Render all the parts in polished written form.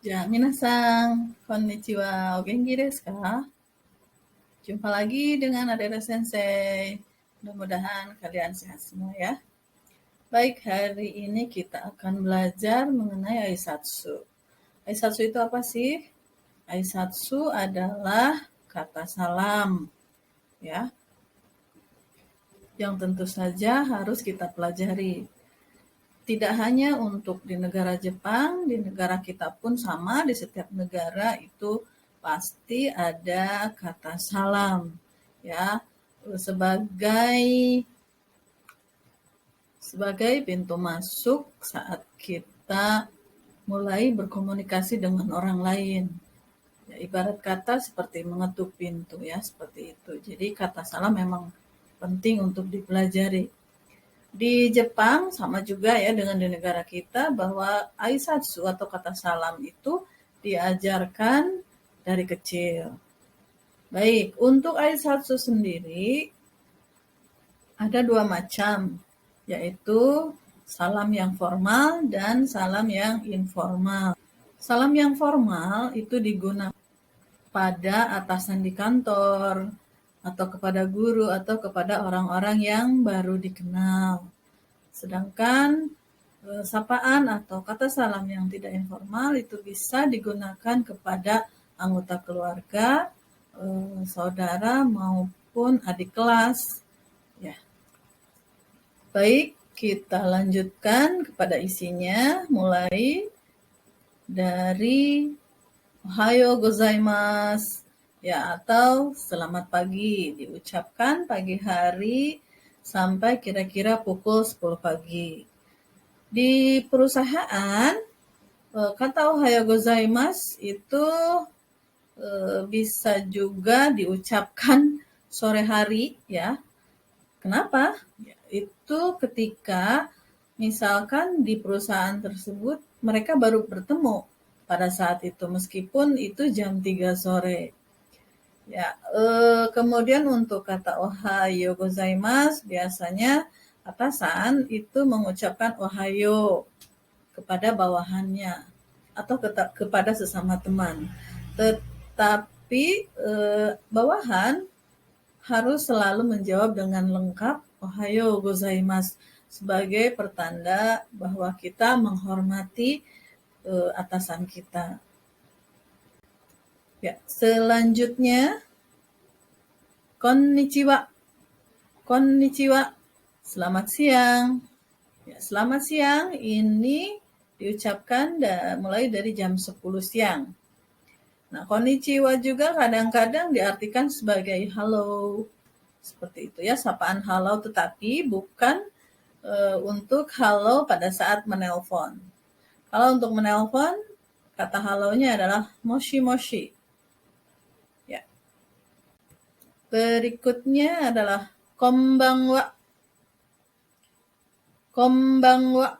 Ya, minasan, konnichiwa, o genki desu ka? Jumpa lagi dengan Adera Sensei. Mudah-mudahan kalian sehat semua ya. Baik, hari ini kita akan belajar mengenai aisatsu. Aisatsu itu apa sih? Aisatsu adalah kata salam, ya, yang tentu saja harus kita pelajari. Tidak hanya untuk di negara Jepang, di negara kita pun sama, di setiap negara itu pasti ada kata salam, ya, sebagai pintu masuk saat kita mulai berkomunikasi dengan orang lain. Ya, ibarat kata seperti mengetuk pintu, ya, seperti itu. Jadi kata salam memang penting untuk dipelajari. Di Jepang sama juga ya dengan di negara kita bahwa aisatsu atau kata salam itu diajarkan dari kecil. Baik, untuk aisatsu sendiri ada dua macam, yaitu salam yang formal dan salam yang informal. Salam yang formal itu digunakan pada atasan di kantor, atau kepada guru, atau kepada orang-orang yang baru dikenal. Sedangkan sapaan atau kata salam yang tidak informal itu bisa digunakan kepada anggota keluarga, saudara maupun adik kelas. Ya. Baik, kita lanjutkan kepada isinya, mulai dari Ohayo gozaimasu, ya, atau selamat pagi, diucapkan pagi hari sampai kira-kira pukul 10 pagi. Di perusahaan, kata Ohayo gozaimasu itu bisa juga diucapkan sore hari, ya. Kenapa? Itu ketika misalkan di perusahaan tersebut mereka baru bertemu pada saat itu, meskipun itu jam 3 sore. Ya, kemudian untuk kata ohayo gozaimasu, biasanya atasan itu mengucapkan ohayo kepada bawahannya atau kepada sesama teman. Tetapi bawahan harus selalu menjawab dengan lengkap ohayo gozaimasu sebagai pertanda bahwa kita menghormati atasan kita. Ya, selanjutnya konnichiwa. Konnichiwa, selamat siang. Ya, selamat siang ini diucapkan mulai dari jam 10 siang. Nah, konnichiwa juga kadang-kadang diartikan sebagai halo. Seperti itu ya, sapaan halo, tetapi bukan untuk halo pada saat menelpon. Kalau untuk menelpon, kata halonya adalah moshi moshi. Ya. Berikutnya adalah konbanwa. Konbanwa.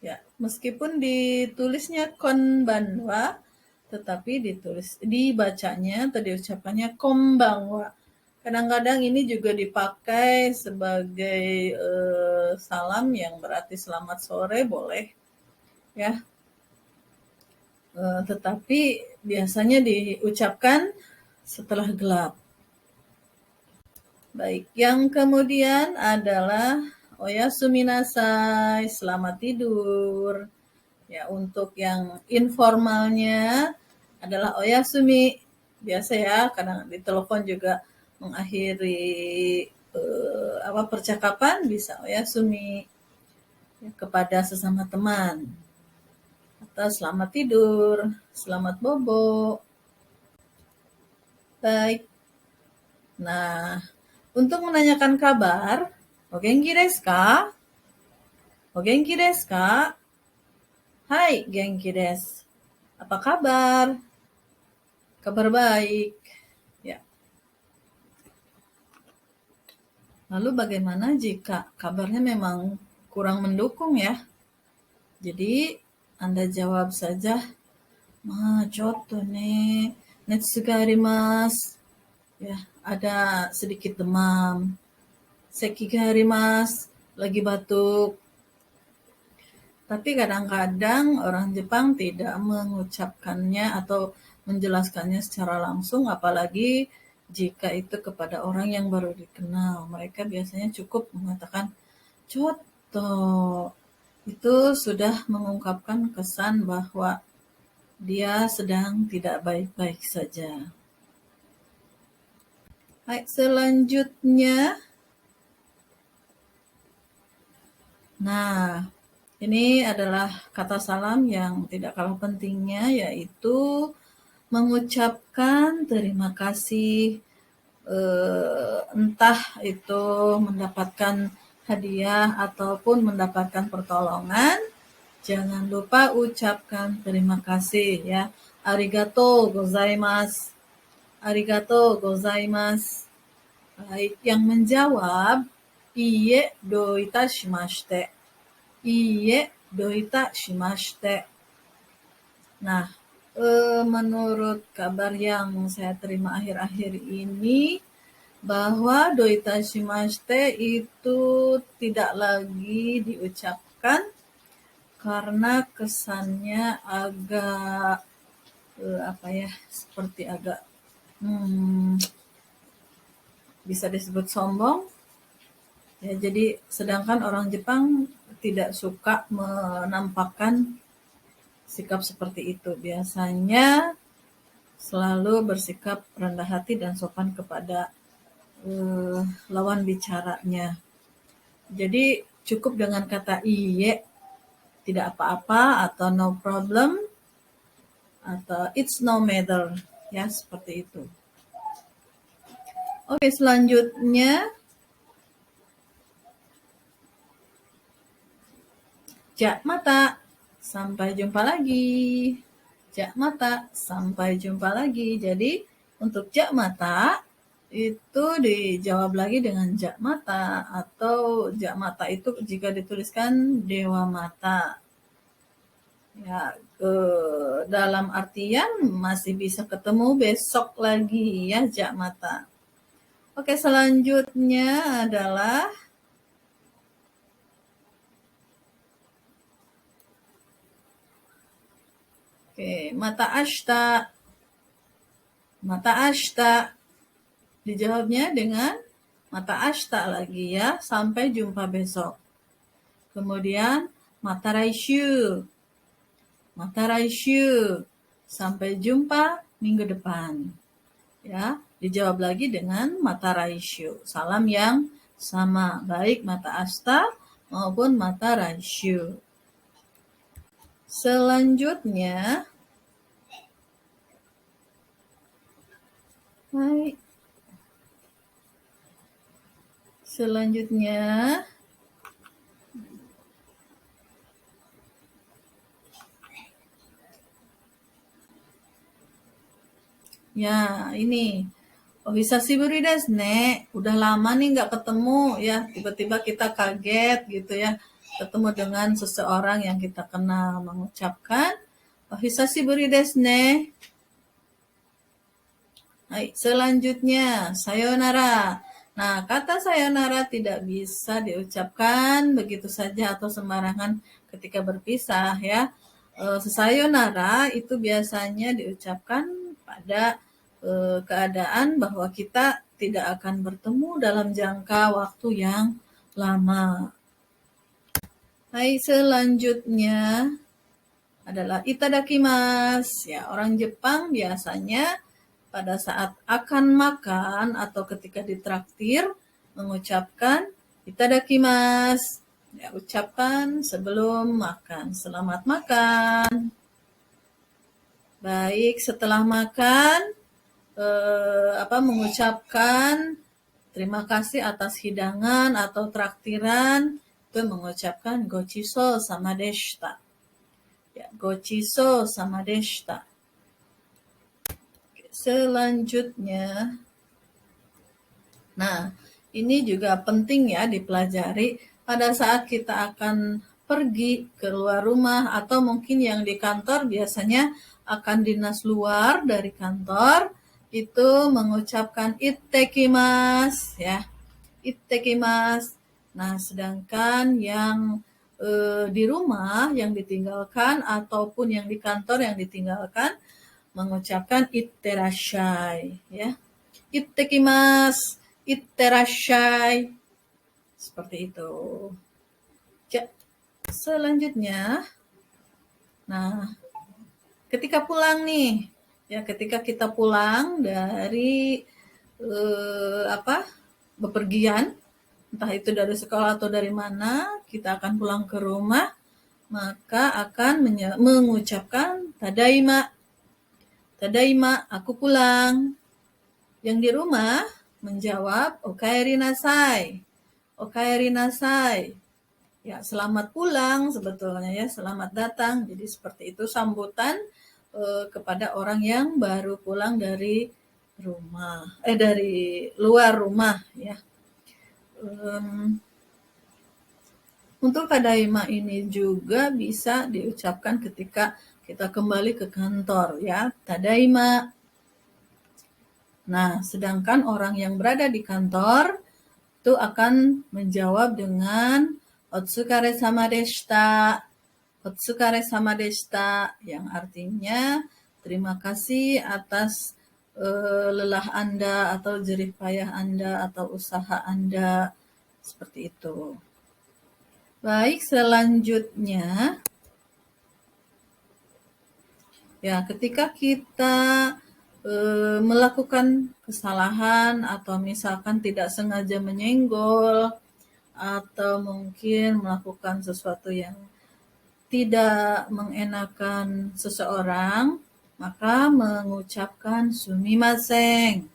Ya, meskipun ditulisnya konbanwa, tetapi dibacanya atau diucapkannya konbanwa. Kadang-kadang ini juga dipakai sebagai salam yang berarti selamat sore, boleh ya. Tetapi biasanya diucapkan setelah gelap. Baik, yang kemudian adalah oyasumi nasai, selamat tidur. Ya, untuk yang informalnya adalah oyasumi. Biasa ya, kadang di telepon juga mengakhiri percakapan bisa oyasumi ya, kepada sesama teman. Atau selamat tidur, selamat bobo. Baik. Nah, untuk menanyakan kabar, o genki desu ka? O genki desu ka? Hai, genki desu. Apa kabar? Kabar baik. Ya. Lalu bagaimana jika kabarnya memang kurang mendukung ya? Jadi Anda jawab saja, chotto ne, netsu ga arimasu. Ya, ada sedikit demam. Seki ga arimasu, lagi batuk. Tapi kadang-kadang orang Jepang tidak mengucapkannya atau menjelaskannya secara langsung, apalagi jika itu kepada orang yang baru dikenal. Mereka biasanya cukup mengatakan "Choto". Itu sudah mengungkapkan kesan bahwa dia sedang tidak baik-baik saja. Baik, selanjutnya. Nah, ini adalah kata salam yang tidak kalah pentingnya, yaitu mengucapkan terima kasih, entah itu mendapatkan hadiah ataupun mendapatkan pertolongan. Jangan lupa ucapkan terima kasih ya. Arigatou gozaimasu. Arigatou gozaimasu. Baik, yang menjawab iie do itashimashite. Iie do itashimashite. Nah, menurut kabar yang saya terima akhir-akhir ini, bahwa do itashimashite itu tidak lagi diucapkan karena kesannya agak seperti agak bisa disebut sombong ya. Jadi sedangkan orang Jepang tidak suka menampakkan sikap seperti itu, biasanya selalu bersikap rendah hati dan sopan kepada lawan bicaranya. Jadi cukup dengan kata iye, tidak apa-apa, atau no problem, atau it's no matter, ya seperti itu. Oke, selanjutnya jak mata. Sampai jumpa lagi. Jak mata, sampai jumpa lagi. Jadi untuk jak mata itu dijawab lagi dengan jak mata, atau jak mata itu jika dituliskan dewa mata. Ya, dalam artian masih bisa ketemu besok lagi ya, jak mata. Oke, selanjutnya adalah mata ashita. Mata ashita. Dijawabnya dengan mata ashita lagi ya, sampai jumpa besok. Kemudian mata raishu. Mata raishu. Sampai jumpa minggu depan. Ya, dijawab lagi dengan mata raishu. Salam yang sama, baik mata ashita maupun mata raishu. Selanjutnya, baik. Selanjutnya, ya ini. Oh, hisashiburi desu ne. Udah lama nih nggak ketemu ya. Tiba-tiba kita kaget gitu ya. Ketemu dengan seseorang yang kita kenal, mengucapkan oh, hisashiburi desu ne. Baik, selanjutnya sayonara. Nah, kata sayonara tidak bisa diucapkan begitu saja atau sembarangan ketika berpisah ya. Sayonara itu biasanya diucapkan pada keadaan bahwa kita tidak akan bertemu dalam jangka waktu yang lama. Baik, selanjutnya adalah itadakimasu. Ya, orang Jepang biasanya pada saat akan makan atau ketika ditraktir mengucapkan itadakimasu. Ya, ucapan sebelum makan. Selamat makan. Baik, setelah makan mengucapkan terima kasih atas hidangan atau traktiran, itu mengucapkan gochiso sama deshita. Ya, gochiso sama deshita. Selanjutnya, nah ini juga penting ya dipelajari pada saat kita akan pergi keluar rumah atau mungkin yang di kantor biasanya akan dinas luar dari kantor, itu mengucapkan ittekimasu ya, ittekimasu. Nah, sedangkan yang di rumah yang ditinggalkan ataupun yang di kantor yang ditinggalkan mengucapkan itterashai ya. Ittekimasu, itterashai. Seperti itu. Selanjutnya, nah, ketika pulang nih, ya ketika kita pulang dari bepergian, entah itu dari sekolah atau dari mana, kita akan pulang ke rumah, maka akan mengucapkan tadaima. Tadaima, aku pulang. Yang di rumah menjawab okaeri nasai. Okaeri nasai. Ya, selamat pulang sebetulnya ya, selamat datang. Jadi seperti itu sambutan kepada orang yang baru pulang dari rumah, dari luar rumah ya. Untuk tadaima ini juga bisa diucapkan ketika kita kembali ke kantor ya, tadaima. Nah, sedangkan orang yang berada di kantor itu akan menjawab dengan otsukare sama deshita. Otsukare sama deshita yang artinya terima kasih atas lelah Anda atau jerih payah Anda atau usaha Anda. Seperti itu. Baik, selanjutnya ya ketika kita melakukan kesalahan atau misalkan tidak sengaja menyenggol atau mungkin melakukan sesuatu yang tidak mengenakan seseorang, maka mengucapkan sumimasen.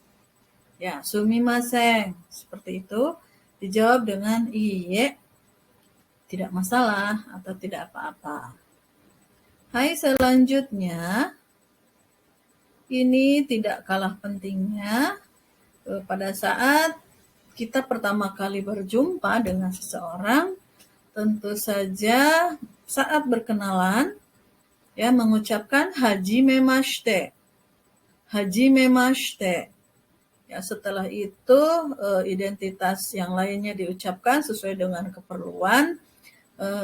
Ya, sumimasen. Seperti itu. Dijawab dengan iye, tidak masalah atau tidak apa-apa. Hai, selanjutnya, ini tidak kalah pentingnya pada saat kita pertama kali berjumpa dengan seseorang, tentu saja saat berkenalan ya mengucapkan hajimemashite. Hajimemashite. Ya, setelah itu identitas yang lainnya diucapkan sesuai dengan keperluan.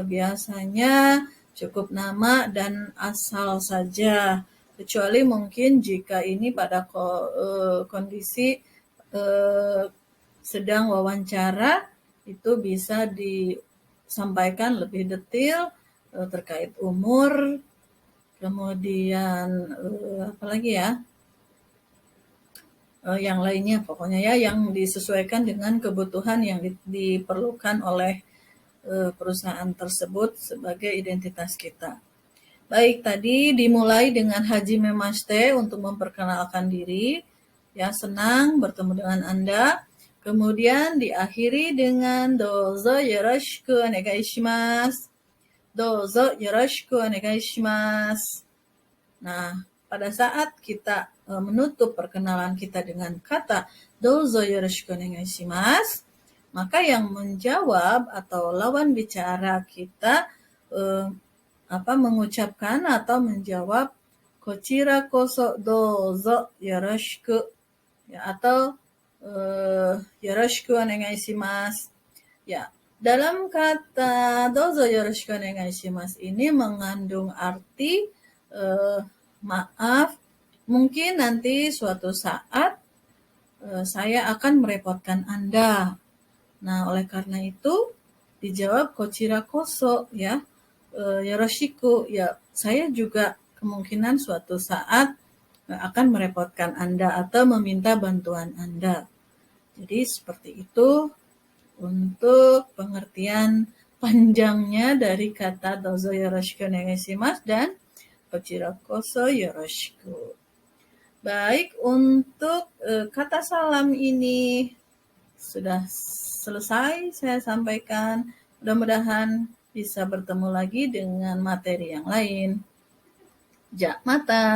Biasanya cukup nama dan asal saja. Kecuali mungkin jika ini pada kondisi sedang wawancara, itu bisa disampaikan lebih detail terkait umur, kemudian apalagi ya, yang lainnya pokoknya ya, yang disesuaikan dengan kebutuhan yang diperlukan oleh perusahaan tersebut sebagai identitas kita. Baik, tadi dimulai dengan hajimemashite untuk memperkenalkan diri. Ya, senang bertemu dengan Anda. Kemudian diakhiri dengan dozo yoroshiku onegai shimasu. Dozo yoroshiku onegai shimasu. Nah, pada saat kita menutup perkenalan kita dengan kata dozo yoroshiku onegai shimasu, maka yang menjawab atau lawan bicara kita mengucapkan atau menjawab kochira koso dozo yoroshiku ya, atau yoroshiku onegai shimasu. Ya, dalam kata dozo yoroshiku onegai shimasu ini mengandung arti maaf, mungkin nanti suatu saat saya akan merepotkan Anda. Nah, oleh karena itu dijawab kochira koso ya, yoroshiku ya, saya juga kemungkinan suatu saat akan merepotkan Anda atau meminta bantuan Anda. Jadi seperti itu untuk pengertian panjangnya dari kata dozo yoroshiku onegai shimasu dan kochira koso yoroshiku. Baik, untuk kata salam ini sudah selesai saya sampaikan. Mudah-mudahan bisa bertemu lagi dengan materi yang lain. Jak mata.